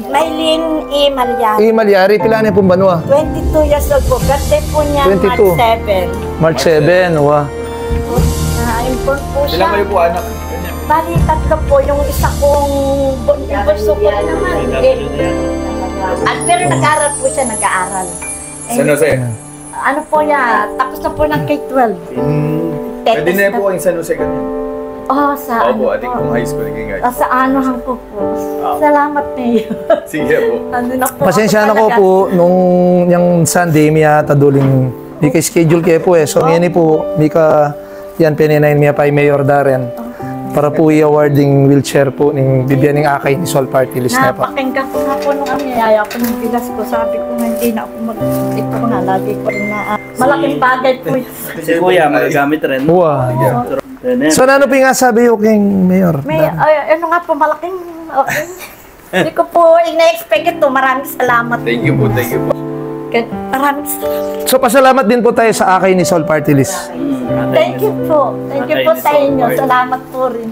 Maylin E. Malyari. E. Malyari, pila na pong banwa? 22 years old po. Birthday po niya 22. March 7. March 7, wow. Na-inform po siya. Ilan kayo po anak? Bali, tatlo po. Yung isa kong bunso ko naman. Pero nag-aaral po siya, nag-aaral. San Jose? Ano po niya, tapos na po ng K-12. Pwede na po ang San Jose ganyan. Oh, sa Opo, ano ating po. kong high school naging high. Sa anuhan ko po. Salamat niyo. Sige po. Ano na po. Pasensya na ko talaga. po, nung yung Sunday, miya taduling, di ka schedule kayo po eh. So, ngayon po, di ka, yan, pininayin miya pa Mayor Darren. Para po i-awarding wheelchair po ng bibigyan ng akay ni Sol Party List na po. Napakinggan ko nga po nung yaya ko ng bilas ko. Sabi ko nga hindi na ako ito ko nga, lagi ko rin na malaking bagay po yun. Si Kuya, magagamit rin. Wow. So, ano po nga sabi yung king Mayor? Ano nga po, malaking okay. Hindi ko po ina-expect ito. Maraming salamat. Thank you po, thank you po. Maraming salamat. So, pasalamat din po tayo sa akay ni Sol Party List. Thank you po. Thank you po sa inyo. Salamat po rin.